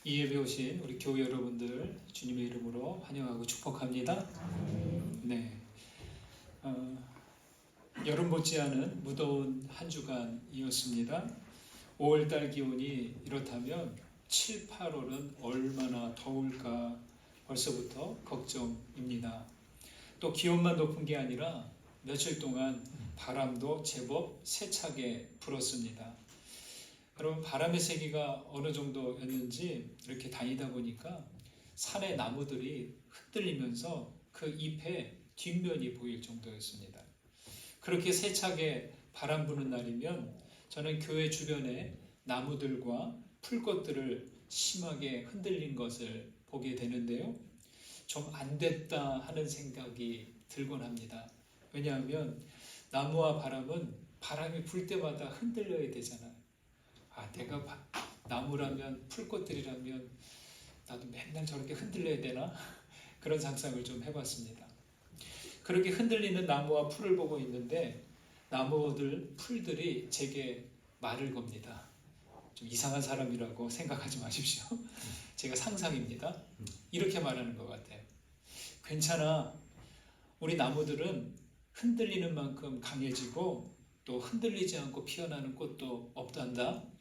이 예배 오신 우리 교회 여러분들 주님의 이름으로 환영하고 축복합니다. 네, 여름 못지않은 무더운 한 주간이었습니다. 5월달 기온이 이렇다면 7, 8월은 얼마나 더울까 벌써부터 걱정입니다. 또 기온만 높은 게 아니라 며칠 동안 바람도 제법 세차게 불었습니다. 여러분, 바람의 세기가 어느 정도였는지 이렇게 다니다 보니까 산의 나무들이 흔들리면서 그 잎의 뒷면이 보일 정도였습니다. 그렇게 세차게 바람 부는 날이면 저는 교회 주변에 나무들과 풀꽃들을 심하게 흔들린 것을 보게 되는데요. 좀 안 됐다 하는 생각이 들곤 합니다. 왜냐하면 나무와 바람은 바람이 불 때마다 흔들려야 되잖아요. 내가 나무라면, 풀꽃들이라면 나도 맨날 저렇게 흔들려야 되나? 그런 상상을 좀 해봤습니다. 그렇게 흔들리는 나무와 풀을 보고 있는데 나무들, 풀들이 제게 말을 겁니다. 좀 이상한 사람이라고 생각하지 마십시오. 제가 상상입니다. 이렇게 말하는 것 같아요. 괜찮아. 우리 나무들은 흔들리는 만큼 강해지고 또 흔들리지 않고 피어나는 꽃도 없단다.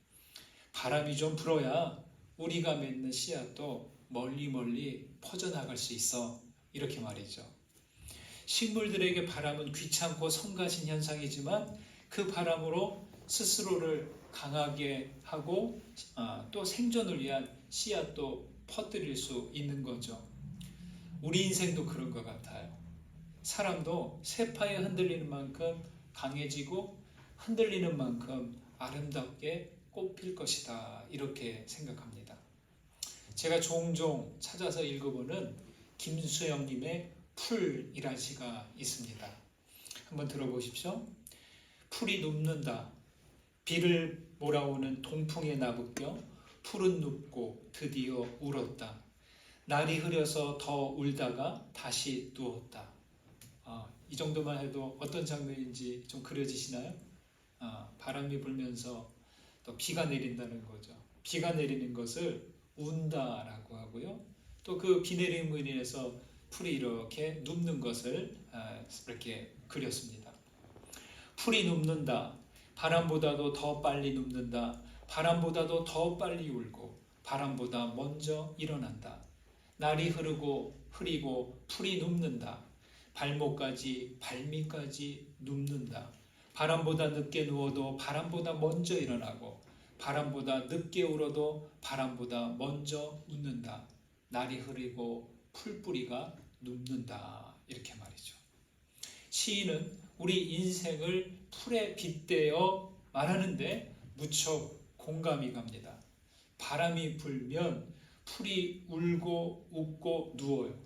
바람이 좀 불어야 우리가 맺는 씨앗도 멀리 퍼져나갈 수 있어. 이렇게 말이죠. 식물들에게 바람은 귀찮고 성가신 현상이지만 그 바람으로 스스로를 강하게 하고 또 생존을 위한 씨앗도 퍼뜨릴 수 있는 거죠. 우리 인생도 그런 것 같아요. 사람도 세파에 흔들리는 만큼 강해지고 흔들리는 만큼 아름답게 꽃필 것이다, 이렇게 생각합니다. 제가 종종 찾아서 읽어보는 김수영님의 풀이란 시가 있습니다. 한번 들어보십시오. 풀이 눕는다. 비를 몰아오는 동풍에 나부껴 풀은 눕고 드디어 울었다. 날이 흐려서 더 울다가 다시 누웠다. 이 정도만 해도 어떤 장면인지 좀 그려지시나요? 바람이 불면서 또 비가 내린다는 거죠. 비가 내리는 것을 운다라고 하고요. 또 그 비 내림으로 인해서 풀이 이렇게 눕는 것을 이렇게 그렸습니다. 풀이 눕는다. 바람보다도 더 빨리 눕는다. 바람보다도 더 빨리 울고 바람보다 먼저 일어난다. 날이 흐리고 풀이 눕는다. 발밑까지 눕는다. 바람보다 늦게 누워도 바람보다 먼저 일어나고 바람보다 늦게 울어도 바람보다 먼저 웃는다. 날이 흐리고 풀뿌리가 눕는다. 이렇게 말이죠. 시인은 우리 인생을 풀에 빗대어 말하는데 무척 공감이 갑니다. 바람이 불면 풀이 울고 웃고 누워요.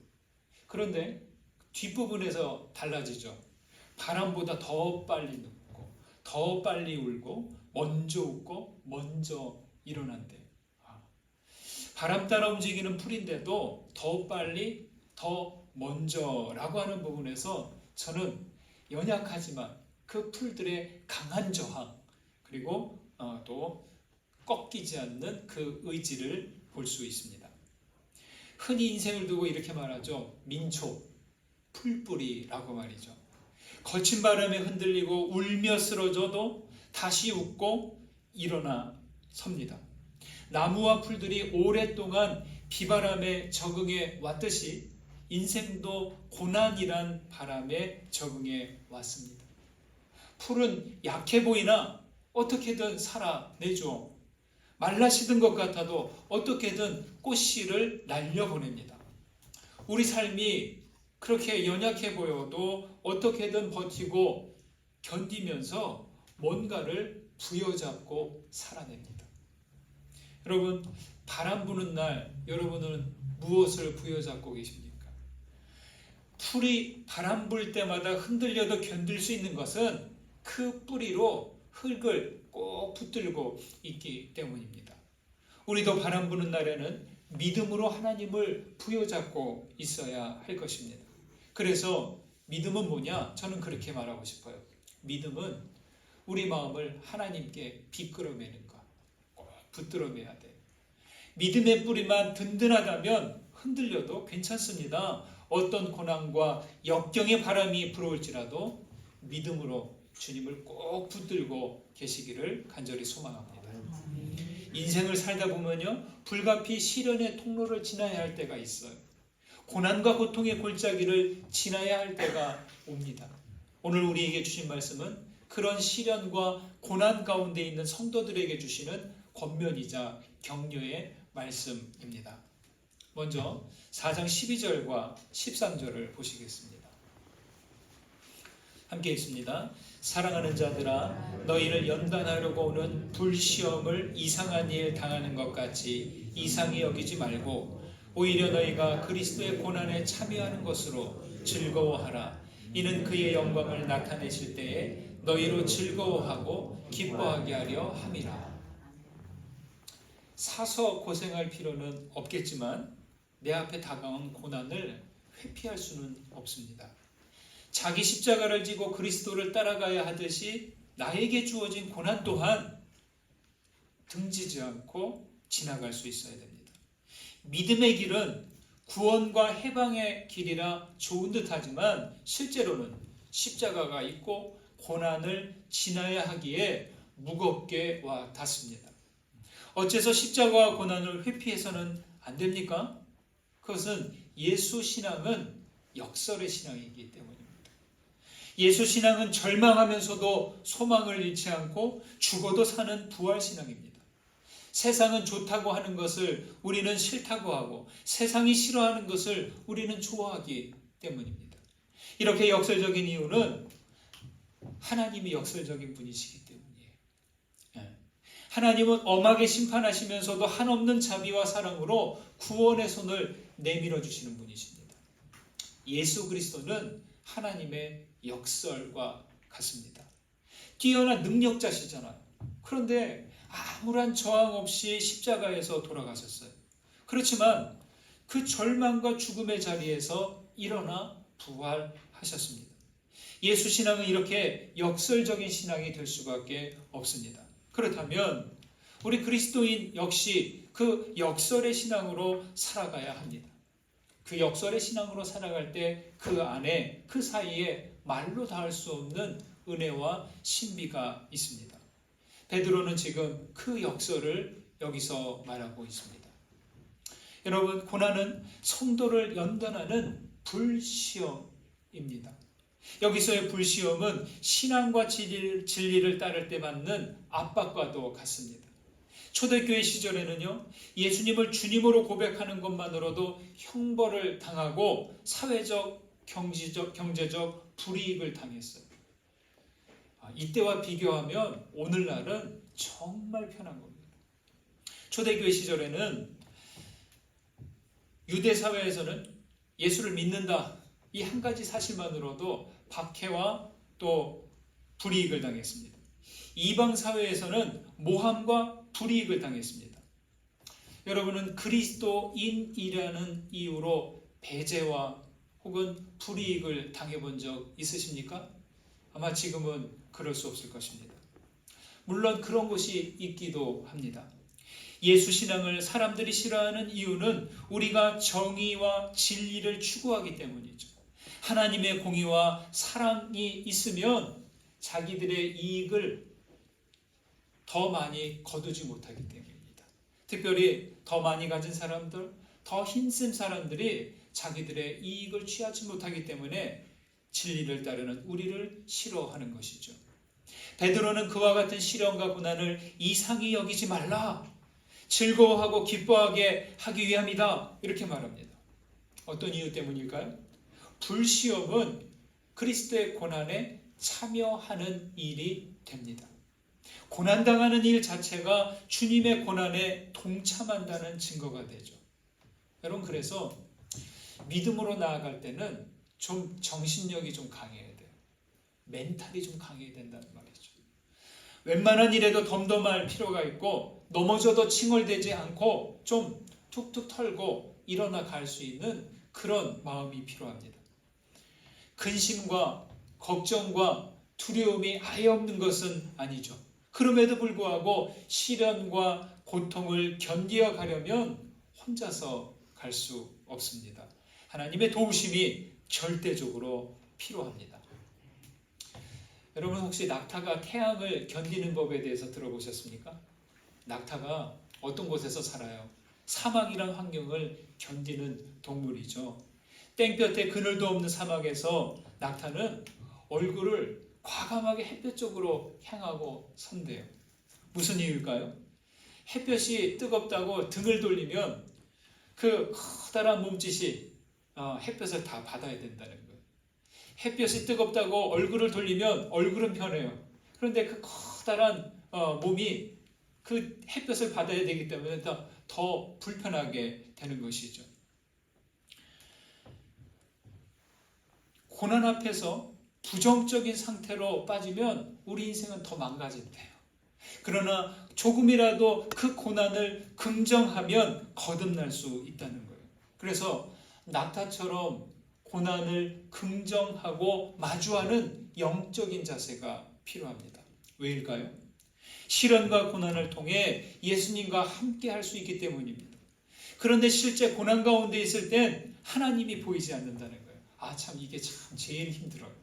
그런데 뒷부분에서 달라지죠. 바람보다 더 빨리 눕고 더 빨리 울고 먼저 웃고 먼저 일어난대. 바람 따라 움직이는 풀인데도 더 빨리 더 먼저라고 하는 부분에서 저는 연약하지만 그 풀들의 강한 저항, 그리고 또 꺾이지 않는 그 의지를 볼 수 있습니다. 흔히 인생을 두고 이렇게 말하죠. 민초, 풀뿌리라고 말이죠. 거친 바람에 흔들리고 울며 쓰러져도 다시 웃고 일어나 섭니다. 나무와 풀들이 오랫동안 비바람에 적응해 왔듯이 인생도 고난이란 바람에 적응해 왔습니다. 풀은 약해 보이나 어떻게든 살아내죠. 말라 시든 것 같아도 어떻게든 꽃씨를 날려보냅니다. 우리 삶이 그렇게 연약해 보여도 어떻게든 버티고 견디면서 뭔가를 부여잡고 살아냅니다. 여러분, 바람 부는 날 여러분은 무엇을 부여잡고 계십니까? 풀이 바람 불 때마다 흔들려도 견딜 수 있는 것은 그 뿌리로 흙을 꼭 붙들고 있기 때문입니다. 우리도 바람 부는 날에는 믿음으로 하나님을 부여잡고 있어야 할 것입니다. 그래서 믿음은 뭐냐? 저는 그렇게 말하고 싶어요. 믿음은 우리 마음을 하나님께 비끌어매는 것, 꼭 붙들어 매야 돼. 믿음의 뿌리만 든든하다면 흔들려도 괜찮습니다. 어떤 고난과 역경의 바람이 불어올지라도 믿음으로 주님을 꼭 붙들고 계시기를 간절히 소망합니다. 인생을 살다 보면요, 불가피 시련의 통로를 지나야 할 때가 있어요. 고난과 고통의 골짜기를 지나야 할 때가 옵니다. 오늘 우리에게 주신 말씀은 그런 시련과 고난 가운데 있는 성도들에게 주시는 권면이자 격려의 말씀입니다. 먼저 4장 12절과 13절을 보시겠습니다. 함께 읽습니다. 사랑하는 자들아, 너희를 연단하려고 오는 불시험을 이상한 일 당하는 것 같이 이상히 여기지 말고 오히려 너희가 그리스도의 고난에 참여하는 것으로 즐거워하라. 이는 그의 영광을 나타내실 때에 너희로 즐거워하고 기뻐하게 하려 함이라. 사서 고생할 필요는 없겠지만 내 앞에 다가온 고난을 회피할 수는 없습니다. 자기 십자가를 지고 그리스도를 따라가야 하듯이 나에게 주어진 고난 또한 등지지 않고 지나갈 수 있어야 됩니다. 믿음의 길은 구원과 해방의 길이라 좋은 듯하지만 실제로는 십자가가 있고 고난을 지나야 하기에 무겁게 와 닿습니다. 어째서 십자가와 고난을 회피해서는 안 됩니까? 그것은 예수 신앙은 역설의 신앙이기 때문입니다. 예수 신앙은 절망하면서도 소망을 잃지 않고 죽어도 사는 부활 신앙입니다. 세상은 좋다고 하는 것을 우리는 싫다고 하고 세상이 싫어하는 것을 우리는 좋아하기 때문입니다. 이렇게 역설적인 이유는 하나님이 역설적인 분이시기 때문이에요. 하나님은 엄하게 심판하시면서도 한없는 자비와 사랑으로 구원의 손을 내밀어 주시는 분이십니다. 예수 그리스도는 하나님의 역설과 같습니다. 뛰어난 능력자시잖아요. 그런데 아무런 저항 없이 십자가에서 돌아가셨어요. 그렇지만 그 절망과 죽음의 자리에서 일어나 부활하셨습니다. 예수 신앙은 이렇게 역설적인 신앙이 될 수밖에 없습니다. 그렇다면 우리 그리스도인 역시 그 역설의 신앙으로 살아가야 합니다. 그 역설의 신앙으로 살아갈 때 그 안에, 그 사이에 말로 닿을 수 없는 은혜와 신비가 있습니다. 베드로는 지금 그 역설을 여기서 말하고 있습니다. 여러분, 고난은 성도를 연단하는 불시험입니다. 여기서의 불시험은 신앙과 진리를 따를 때 받는 압박과도 같습니다. 초대교회 시절에는요, 예수님을 주님으로 고백하는 것만으로도 형벌을 당하고 사회적, 경제적 불이익을 당했어요. 이때와 비교하면 오늘날은 정말 편한 겁니다. 초대교회 시절에는 유대 사회에서는 예수를 믿는다, 이 한 가지 사실만으로도 박해와 또 불이익을 당했습니다. 이방 사회에서는 모함과 불이익을 당했습니다. 여러분은 그리스도인이라는 이유로 배제와 혹은 불이익을 당해본 적 있으십니까? 아마 지금은 그럴 수 없을 것입니다. 물론 그런 것이 있기도 합니다. 예수 신앙을 사람들이 싫어하는 이유는 우리가 정의와 진리를 추구하기 때문이죠. 하나님의 공의와 사랑이 있으면 자기들의 이익을 더 많이 거두지 못하기 때문입니다. 특별히 더 많이 가진 사람들, 더 힘센 사람들이 자기들의 이익을 취하지 못하기 때문에 진리를 따르는 우리를 싫어하는 것이죠. 베드로는 그와 같은 시련과 고난을 이상히 여기지 말라, 즐거워하고 기뻐하게 하기 위함이다, 이렇게 말합니다. 어떤 이유 때문일까요? 불시험은 그리스도의 고난에 참여하는 일이 됩니다. 고난당하는 일 자체가 주님의 고난에 동참한다는 증거가 되죠. 여러분, 그래서 믿음으로 나아갈 때는 좀 정신력이 좀 강해야 돼요. 멘탈이 좀 강해야 된다는 말이죠. 웬만한 일에도 덤덤할 필요가 있고 넘어져도 칭얼대지 않고 좀 툭툭 털고 일어나 갈 수 있는 그런 마음이 필요합니다. 근심과 걱정과 두려움이 아예 없는 것은 아니죠. 그럼에도 불구하고 시련과 고통을 견디어 가려면 혼자서 갈 수 없습니다. 하나님의 도우심이 절대적으로 필요합니다. 여러분 혹시 낙타가 태양을 견디는 법에 대해서 들어보셨습니까? 낙타가 어떤 곳에서 살아요? 사막이란 환경을 견디는 동물이죠. 땡볕에 그늘도 없는 사막에서 낙타는 얼굴을 과감하게 햇볕 쪽으로 향하고 선대요. 무슨 이유일까요? 햇볕이 뜨겁다고 등을 돌리면 그 커다란 몸짓이 햇볕을 다 받아야 된다는 거예요. 햇볕이 뜨겁다고 얼굴을 돌리면 얼굴은 편해요. 그런데 그 커다란 몸이 그 햇볕을 받아야 되기 때문에 더 불편하게 되는 것이죠. 고난 앞에서 부정적인 상태로 빠지면 우리 인생은 더 망가진대요. 그러나 조금이라도 그 고난을 긍정하면 거듭날 수 있다는 거예요. 그래서 낙타처럼 고난을 긍정하고 마주하는 영적인 자세가 필요합니다. 왜일까요? 시련과 고난을 통해 예수님과 함께 할 수 있기 때문입니다. 그런데 실제 고난 가운데 있을 땐 하나님이 보이지 않는다는 거예요. 참 이게 참 제일 힘들어요.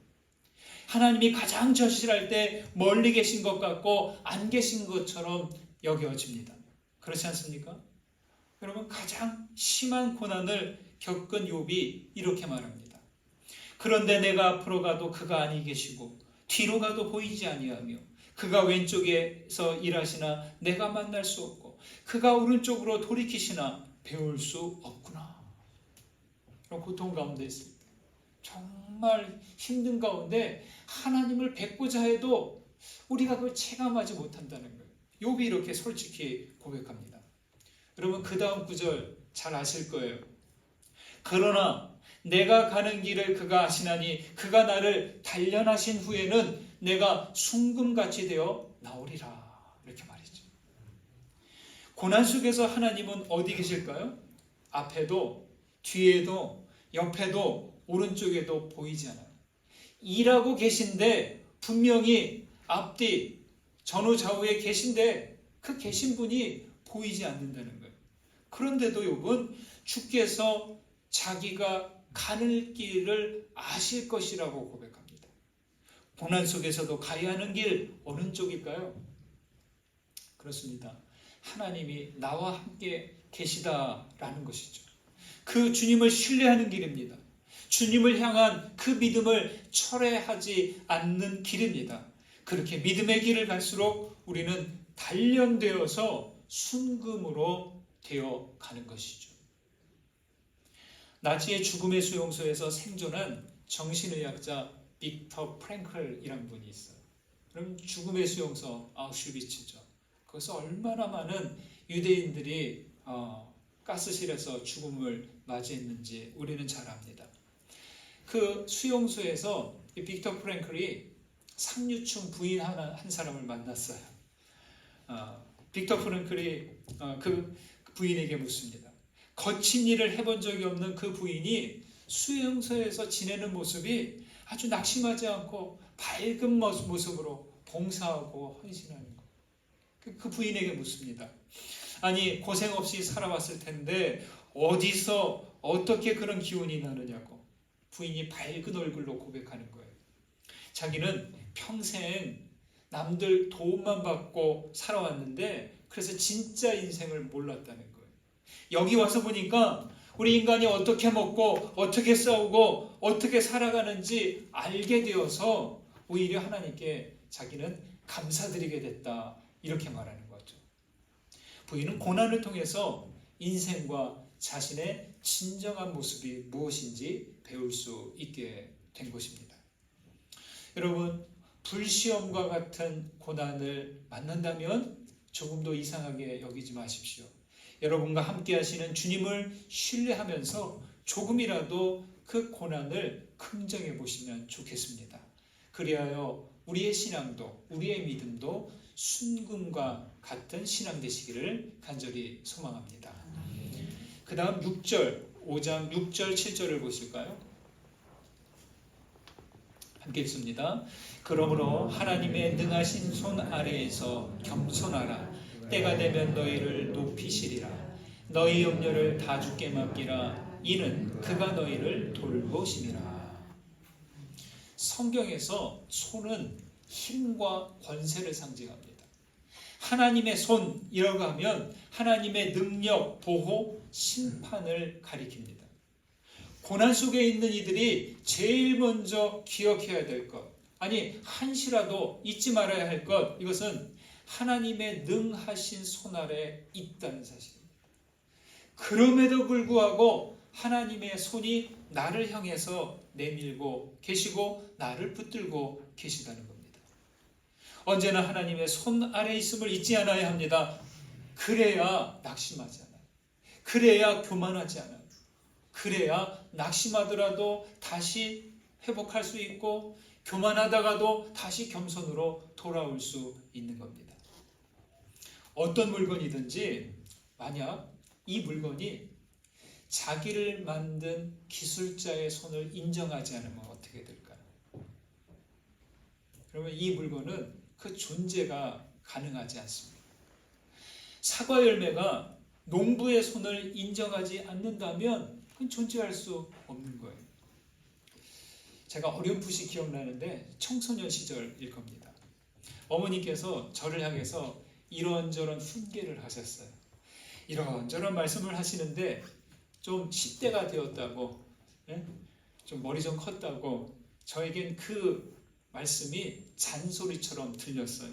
하나님이 가장 절실할 때 멀리 계신 것 같고 안 계신 것처럼 여겨집니다. 그렇지 않습니까? 여러분 가장 심한 고난을 겪은 욥이 이렇게 말합니다. 그런데 내가 앞으로 가도 그가 아니 계시고 뒤로 가도 보이지 아니하며 그가 왼쪽에서 일하시나 내가 만날 수 없고 그가 오른쪽으로 돌이키시나 배울 수 없구나. 고통 가운데 있을 때 정말 힘든 가운데 하나님을 뵙고자 해도 우리가 그걸 체감하지 못한다는 거예요. 욥이 이렇게 솔직히 고백합니다. 여러분 그 다음 구절 잘 아실 거예요. 그러나 내가 가는 길을 그가 아시나니 그가 나를 단련하신 후에는 내가 순금같이 되어 나오리라. 이렇게 말이죠. 고난 속에서 하나님은 어디 계실까요? 앞에도 뒤에도 옆에도 오른쪽에도 보이지 않아요. 일하고 계신데 분명히 앞뒤 전후 좌우에 계신데 그 계신 분이 보이지 않는다는 거예요. 그런데도 욥은 주께서 자기가 가는 길을 아실 것이라고 고백합니다. 고난 속에서도 가야 하는 길 어느 쪽일까요? 그렇습니다. 하나님이 나와 함께 계시다라는 것이죠. 그 주님을 신뢰하는 길입니다. 주님을 향한 그 믿음을 철회하지 않는 길입니다. 그렇게 믿음의 길을 갈수록 우리는 단련되어서 순금으로 되어 가는 것이죠. 나치의 죽음의 수용소에서 생존한 정신의학자 빅터 프랭클이라는 분이 있어요. 그럼 죽음의 수용소 아우슈비츠죠. 거기서 얼마나 많은 유대인들이 가스실에서 죽음을 맞이했는지 우리는 잘 압니다. 그 수용소에서 빅터 프랭클이 상류층 부인 한 사람을 만났어요. 빅터 프랭클이 그 부인에게 묻습니다. 거친 일을 해본 적이 없는 그 부인이 수용소에서 지내는 모습이 아주 낙심하지 않고 밝은 모습으로 봉사하고 헌신하는 것. 그 부인에게 묻습니다. 아니 고생 없이 살아왔을 텐데 어디서 어떻게 그런 기운이 나느냐고. 부인이 밝은 얼굴로 고백하는 거예요. 자기는 평생 남들 도움만 받고 살아왔는데 그래서 진짜 인생을 몰랐다는 거예요. 여기 와서 보니까 우리 인간이 어떻게 먹고 어떻게 싸우고 어떻게 살아가는지 알게 되어서 오히려 하나님께 자기는 감사드리게 됐다. 이렇게 말하는 거죠. 부인은 고난을 통해서 인생과 자신의 진정한 모습이 무엇인지 배울 수 있게 된 것입니다. 여러분, 불시험과 같은 고난을 만난다면 조금 더 이상하게 여기지 마십시오. 여러분과 함께 하시는 주님을 신뢰하면서 조금이라도 그 고난을 긍정해 보시면 좋겠습니다. 그리하여 우리의 신앙도 우리의 믿음도 순금과 같은 신앙 되시기를 간절히 소망합니다. 그 다음 6절, 5장 6절 7절을 보실까요? 함께 읽습니다. 그러므로 하나님의 능하신 손 아래에서 겸손하라. 때가 되면 너희를 높이시리라. 너희 염려를 다 주께 맡기라. 이는 그가 너희를 돌보심이라. 성경에서 손은 힘과 권세를 상징합니다. 하나님의 손이라고 하면 하나님의 능력, 보호, 심판을 가리킵니다. 고난 속에 있는 이들이 제일 먼저 기억해야 될 것, 아니 한시라도 잊지 말아야 할 것, 이것은 하나님의 능하신 손 아래 있다는 사실입니다. 그럼에도 불구하고 하나님의 손이 나를 향해서 내밀고 계시고 나를 붙들고 계시다는 겁니다. 언제나 하나님의 손 아래 있음을 잊지 않아야 합니다. 그래야 낙심하지 않아요. 그래야 교만하지 않아요. 그래야 낙심하더라도 다시 회복할 수 있고 교만하다가도 다시 겸손으로 돌아올 수 있는 겁니다. 어떤 물건이든지 만약 이 물건이 자기를 만든 기술자의 손을 인정하지 않으면 어떻게 될까요? 그러면 이 물건은 그 존재가 가능하지 않습니다. 사과 열매가 농부의 손을 인정하지 않는다면 그건 존재할 수 없는 거예요. 제가 어렴풋이 기억나는데 청소년 시절일 겁니다. 어머니께서 저를 향해서 이런저런 훈계를 하셨어요. 이런저런 말씀을 하시는데 좀 10대가 되었다고, 좀 머리 좀 컸다고 저에겐 그 말씀이 잔소리처럼 들렸어요.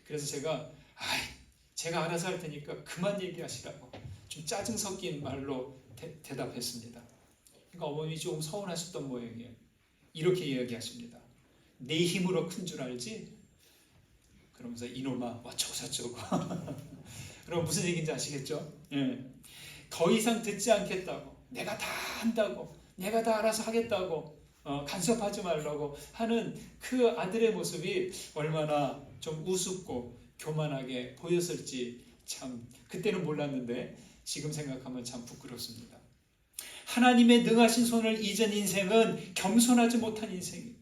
그래서 제가 알아서 할 테니까 그만 얘기하시라고 좀 짜증 섞인 말로 대답했습니다. 그러니까 어머니 조금 서운하셨던 모양이에요. 이렇게 이야기하십니다. 네 힘으로 큰 줄 알지? 그러면서 이놈아 어쩌고저쩌고. 그럼 무슨 얘기인지 아시겠죠? 더 이상 듣지 않겠다고, 내가 다 한다고, 내가 다 알아서 하겠다고, 간섭하지 말라고 하는 그 아들의 모습이 얼마나 좀 우습고 교만하게 보였을지 참 그때는 몰랐는데 지금 생각하면 참 부끄럽습니다. 하나님의 능하신 손을 잊은 인생은 겸손하지 못한 인생이에요.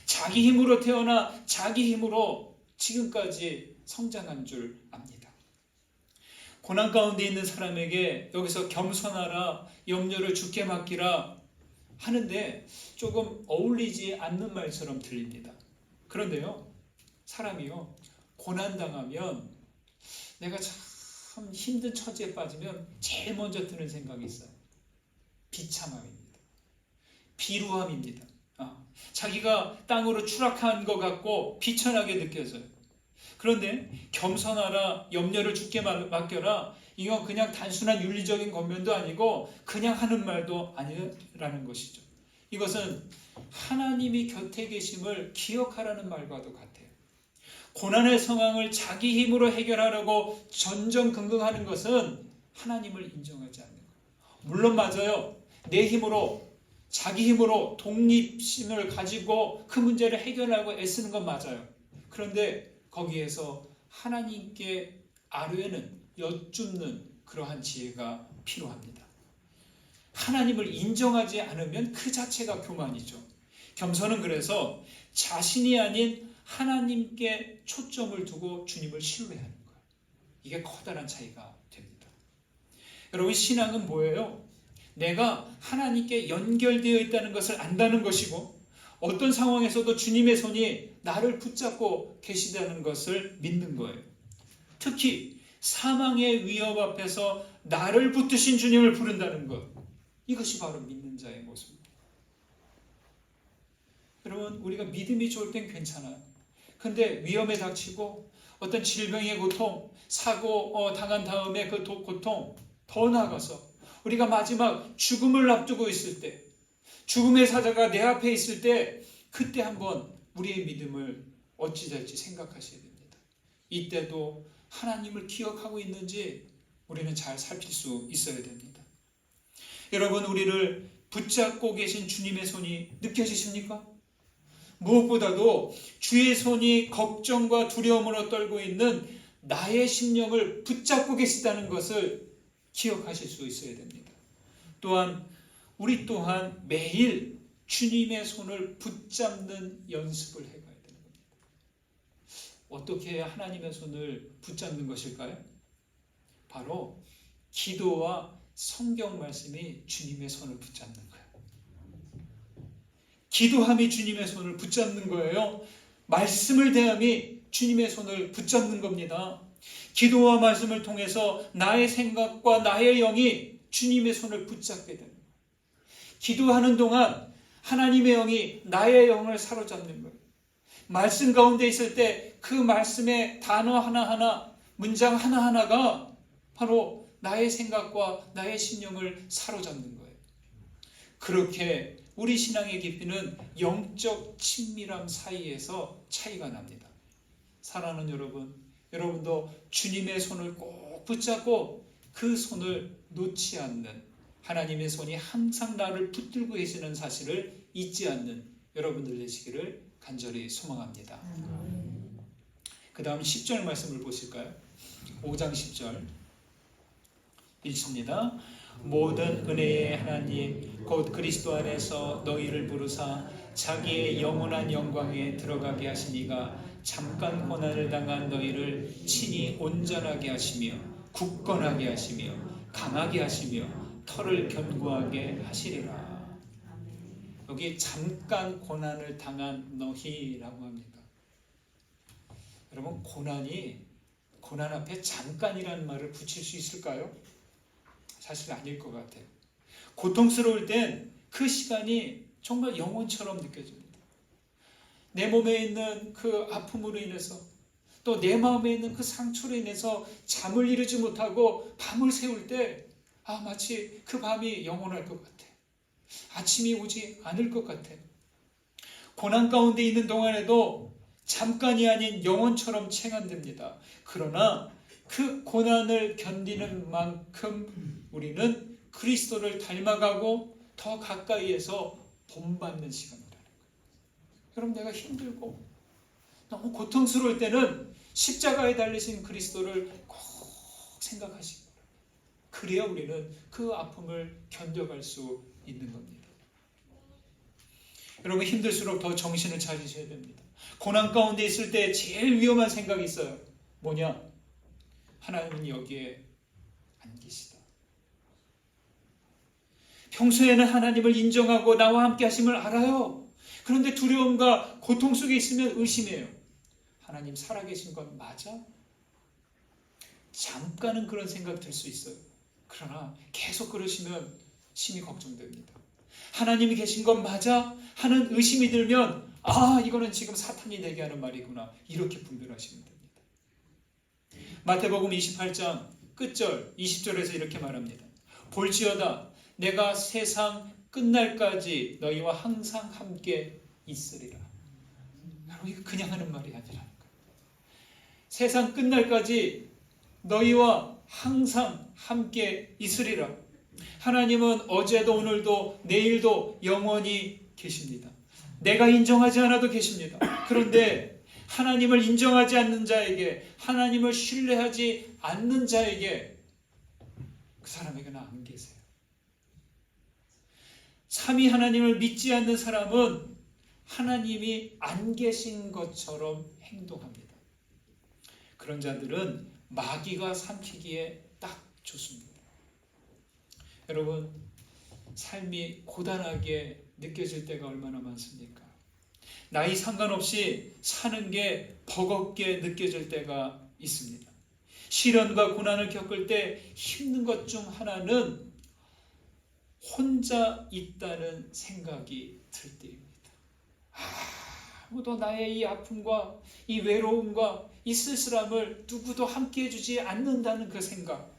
자기 힘으로 태어나 자기 힘으로 지금까지 성장한 줄 압니다. 고난 가운데 있는 사람에게 여기서 겸손하라, 염려를 주께 맡기라 하는데 조금 어울리지 않는 말처럼 들립니다. 그런데요, 사람이요, 고난당하면 내가 참 힘든 처지에 빠지면 제일 먼저 드는 생각이 있어요. 비참함입니다. 비루함입니다. 자기가 땅으로 추락한 것 같고 비천하게 느껴져요. 그런데 겸손하라, 염려를 주께 맡겨라, 이건 그냥 단순한 윤리적인 권면도 아니고 그냥 하는 말도 아니라는 것이죠. 이것은 하나님이 곁에 계심을 기억하라는 말과도 같아요. 고난의 상황을 자기 힘으로 해결하려고 전전긍긍하는 것은 하나님을 인정하지 않는 거예요. 물론 맞아요. 내 힘으로, 자기 힘으로 독립심을 가지고 그 문제를 해결하고 애쓰는 건 맞아요. 그런데 거기에서 하나님께 아뢰는, 여쭙는 그러한 지혜가 필요합니다. 하나님을 인정하지 않으면 그 자체가 교만이죠. 겸손은 그래서 자신이 아닌 하나님께 초점을 두고 주님을 신뢰하는 거예요. 이게 커다란 차이가 됩니다. 여러분, 신앙은 뭐예요? 내가 하나님께 연결되어 있다는 것을 안다는 것이고 어떤 상황에서도 주님의 손이 나를 붙잡고 계시다는 것을 믿는 거예요. 특히 사망의 위협 앞에서 나를 붙드신 주님을 부른다는 것, 이것이 바로 믿는 자의 모습입니다. 여러분, 우리가 믿음이 좋을 땐 괜찮아요. 근데 위험에 닥치고 어떤 질병의 고통, 사고 당한 다음에 그 고통, 더 나아가서 우리가 마지막 죽음을 앞두고 있을 때, 죽음의 사자가 내 앞에 있을 때, 그때 한번 우리의 믿음을 어찌 될지 생각하셔야 됩니다. 이때도 하나님을 기억하고 있는지 우리는 잘 살필 수 있어야 됩니다. 여러분, 우리를 붙잡고 계신 주님의 손이 느껴지십니까? 무엇보다도 주의 손이 걱정과 두려움으로 떨고 있는 나의 심령을 붙잡고 계시다는 것을 기억하실 수 있어야 됩니다. 또한 우리 또한 매일 주님의 손을 붙잡는 연습을 해가야 되는 겁니다. 어떻게 해야 하나님의 손을 붙잡는 것일까요? 바로 기도와 성경 말씀이 주님의 손을 붙잡는 거예요. 기도함이 주님의 손을 붙잡는 거예요. 말씀을 대함이 주님의 손을 붙잡는 겁니다. 기도와 말씀을 통해서 나의 생각과 나의 영이 주님의 손을 붙잡게 됩니다. 기도하는 동안 하나님의 영이 나의 영을 사로잡는 거예요. 말씀 가운데 있을 때 그 말씀의 단어 하나하나, 문장 하나하나가 바로 나의 생각과 나의 심령을 사로잡는 거예요. 그렇게 우리 신앙의 깊이는 영적 친밀함 사이에서 차이가 납니다. 사랑하는 여러분, 여러분도 주님의 손을 꼭 붙잡고 그 손을 놓지 않는, 하나님의 손이 항상 나를 붙들고 계시는 사실을 잊지 않는 여러분들 되시기를 간절히 소망합니다. 그 다음 10절 말씀을 보실까요? 5장 10절 읽습니다. 모든 은혜의 하나님 곧 그리스도 안에서 너희를 부르사 자기의 영원한 영광에 들어가게 하시니가 잠깐 고난을 당한 너희를 친히 온전하게 하시며 굳건하게 하시며 강하게 하시며 털을 견고하게 하시리라. 여기 잠깐 고난을 당한 너희라고 합니다. 여러분, 고난 앞에 잠깐이라는 말을 붙일 수 있을까요? 사실 아닐 것 같아요. 고통스러울 땐 그 시간이 정말 영원처럼 느껴집니다. 내 몸에 있는 그 아픔으로 인해서, 또 내 마음에 있는 그 상처로 인해서 잠을 이루지 못하고 밤을 새울 때 마치 그 밤이 영원할 것 같아. 아침이 오지 않을 것 같아. 고난 가운데 있는 동안에도 잠깐이 아닌 영원처럼 체감됩니다. 그러나 그 고난을 견디는 만큼 우리는 그리스도를 닮아가고 더 가까이에서 본받는 시간이라는 거예요. 여러분, 내가 힘들고 너무 고통스러울 때는 십자가에 달리신 그리스도를 꼭 생각하시기 바랍니다. 그래야 우리는 그 아픔을 견뎌갈 수 있는 겁니다. 여러분, 힘들수록 더 정신을 차리셔야 됩니다. 고난 가운데 있을 때 제일 위험한 생각이 있어요. 뭐냐? 하나님은 여기에 안 계시다. 평소에는 하나님을 인정하고 나와 함께 하심을 알아요. 그런데 두려움과 고통 속에 있으면 의심해요. 하나님 살아계신 건 맞아? 잠깐은 그런 생각 들 수 있어요. 그러나 계속 그러시면 심히 걱정됩니다. 하나님이 계신 건 맞아? 하는 의심이 들면 이거는 지금 사탄이 내게 하는 말이구나. 이렇게 분별하시면 됩니다. 마태복음 28장 끝절 20절에서 이렇게 말합니다. 볼지어다 내가 세상 끝날까지 너희와 항상 함께 있으리라. 여러분, 이거 그냥 하는 말이 아니라니까요. 세상 끝날까지 너희와 항상 함께 있으리라. 하나님은 어제도 오늘도 내일도 영원히 계십니다. 내가 인정하지 않아도 계십니다. 그런데 하나님을 인정하지 않는 자에게, 하나님을 신뢰하지 않는 자에게, 그 사람에게는 안 계세요. 삼위 하나님을 믿지 않는 사람은 하나님이 안 계신 것처럼 행동합니다. 그런 자들은 마귀가 삼키기에 딱 좋습니다. 여러분, 삶이 고단하게 느껴질 때가 얼마나 많습니까? 나이 상관없이 사는 게 버겁게 느껴질 때가 있습니다. 시련과 고난을 겪을 때 힘든 것 중 하나는 혼자 있다는 생각이 들 때입니다. 아무도 나의 이 아픔과 이 외로움과 이 쓸쓸함을 누구도 함께 해주지 않는다는 그 생각.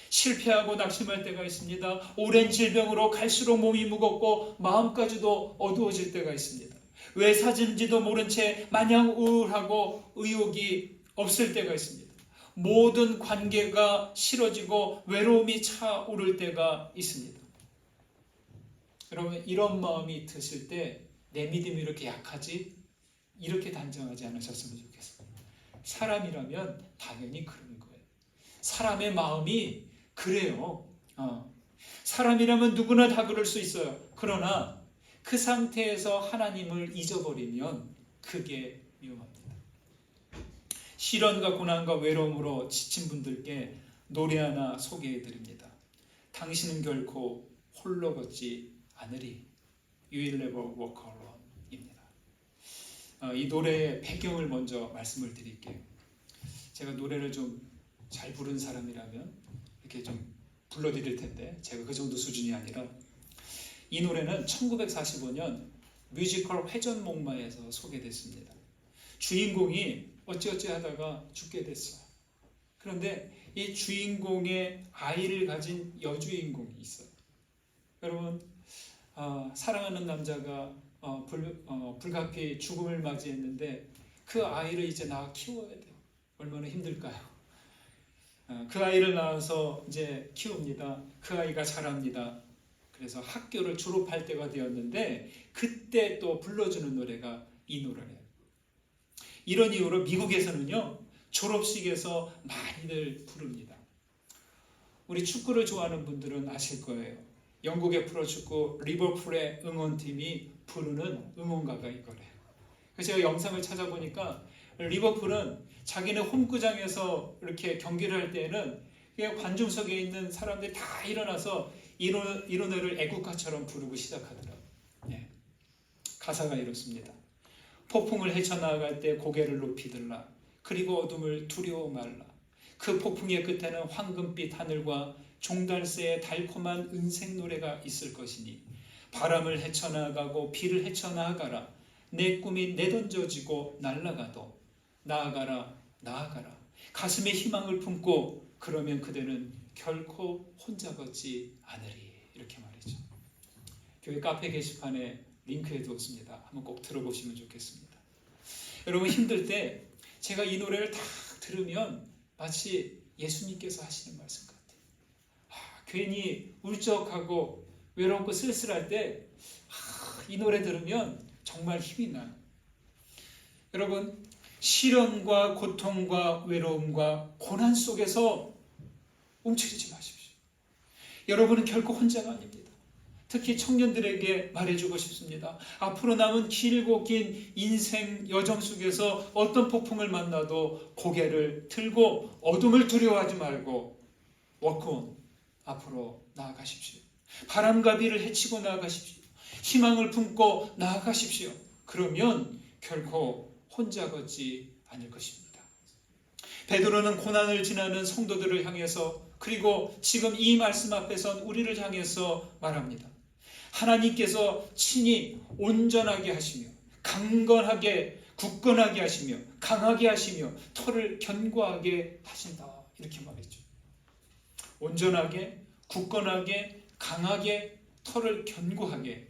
실패하고 낙심할 때가 있습니다. 오랜 질병으로 갈수록 몸이 무겁고 마음까지도 어두워질 때가 있습니다. 왜 사는지도 모른 채 마냥 우울하고 의욕이 없을 때가 있습니다. 모든 관계가 싫어지고 외로움이 차오를 때가 있습니다. 여러분, 이런 마음이 드실 때 내 믿음이 이렇게 약하지? 이렇게 단정하지 않으셨으면 좋겠습니다. 사람이라면 당연히 그런 거예요. 사람의 마음이 그래요. 사람이라면 누구나 다 그럴 수 있어요. 그러나 그 상태에서 하나님을 잊어버리면 그게 위험합니다. 시련과 고난과 외로움으로 지친 분들께 노래 하나 소개해드립니다. 당신은 결코 홀로 걷지 않으리. You will never walk alone 입니다. 이 노래의 배경을 먼저 말씀을 드릴게요. 제가 노래를 좀 잘 부르는 사람이라면 이렇게 좀 불러드릴 텐데 제가 그 정도 수준이 아니라, 이 노래는 1945년 뮤지컬 회전목마에서 소개됐습니다. 주인공이 어찌어찌 하다가 죽게 됐어요. 그런데 이 주인공의 아이를 가진 여주인공이 있어요. 여러분, 사랑하는 남자가 불가피 죽음을 맞이했는데 그 아이를 이제 낳아 키워야 돼요. 얼마나 힘들까요? 그 아이를 낳아서 이제 키웁니다. 그 아이가 자랍니다. 그래서 학교를 졸업할 때가 되었는데 그때 또 불러주는 노래가 이 노래예요. 이런 이유로 미국에서는요, 졸업식에서 많이들 부릅니다. 우리 축구를 좋아하는 분들은 아실 거예요. 영국의 프로축구 리버풀의 응원팀이 부르는 응원가가 이거래요. 그래서 제가 영상을 찾아보니까 리버풀은 자기네 홈구장에서 이렇게 경기를 할 때는 그냥 관중석에 있는 사람들이 다 일어나서 이 노래를 애국가처럼 부르고 시작하더라고요. 예. 가사가 이렇습니다. 폭풍을 헤쳐나갈 때 고개를 높이 들라. 그리고 어둠을 두려워 말라. 그 폭풍의 끝에는 황금빛 하늘과 종달새의 달콤한 은색 노래가 있을 것이니 바람을 헤쳐나가고 비를 헤쳐나가라. 내 꿈이 내던져지고 날아가도 나아가라 나아가라. 가슴에 희망을 품고 그러면 그대는 결코 혼자 걷지 않으리. 이렇게 말이죠. 교회 카페 게시판에 링크해 두었습니다. 한번 꼭 들어보시면 좋겠습니다. 여러분, 힘들 때 제가 이 노래를 딱 들으면 마치 예수님께서 하시는 말씀 같아요. 괜히 울적하고 외롭고 쓸쓸할 때 이 노래 들으면 정말 힘이 나요. 여러분, 시련과 고통과 외로움과 고난 속에서 움츠리지 마십시오. 여러분은 결코 혼자가 아닙니다. 특히 청년들에게 말해주고 싶습니다. 앞으로 남은 길고 긴 인생 여정 속에서 어떤 폭풍을 만나도 고개를 들고 어둠을 두려워하지 말고 walk on, 앞으로 나아가십시오. 바람과 비를 헤치고 나아가십시오. 희망을 품고 나아가십시오. 그러면 결코 혼자 걷지 않을 것입니다. 베드로는 고난을 지나는 성도들을 향해서, 그리고 지금 이 말씀 앞에선 우리를 향해서 말합니다. 하나님께서 친히 온전하게 하시며 강건하게 굳건하게 하시며 강하게 하시며 털을 견고하게 하신다. 이렇게 말했죠. 온전하게, 굳건하게, 강하게, 털을 견고하게.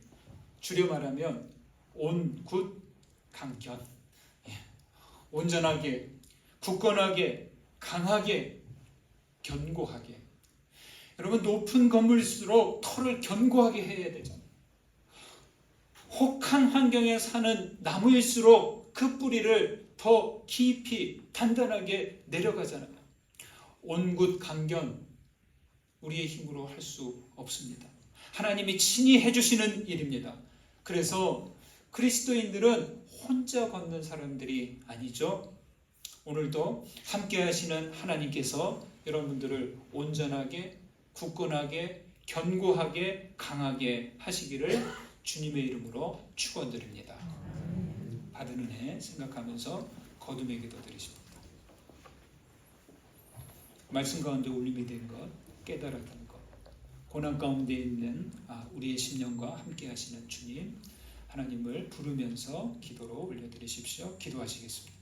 줄여 말하면 온, 굳, 강견. 온전하게, 굳건하게, 강하게, 견고하게. 여러분, 높은 건물일수록 털을 견고하게 해야 되잖아요. 혹한 환경에 사는 나무일수록 그 뿌리를 더 깊이 단단하게 내려가잖아요. 온굿 강견, 우리의 힘으로 할 수 없습니다. 하나님이 친히 해주시는 일입니다. 그래서 그리스도인들은 혼자 걷는 사람들이 아니죠. 오늘도 함께 하시는 하나님께서 여러분들을 온전하게, 굳건하게, 견고하게, 강하게 하시기를 주님의 이름으로 축원드립니다. 받은 은혜 생각하면서 거듭의 기도 드리십니다. 말씀 가운데 울림이 된 것, 깨달았던 것, 고난 가운데 있는 우리의 심령과 함께 하시는 주님, 하나님을 부르면서 기도로 올려드리십시오. 기도하시겠습니다.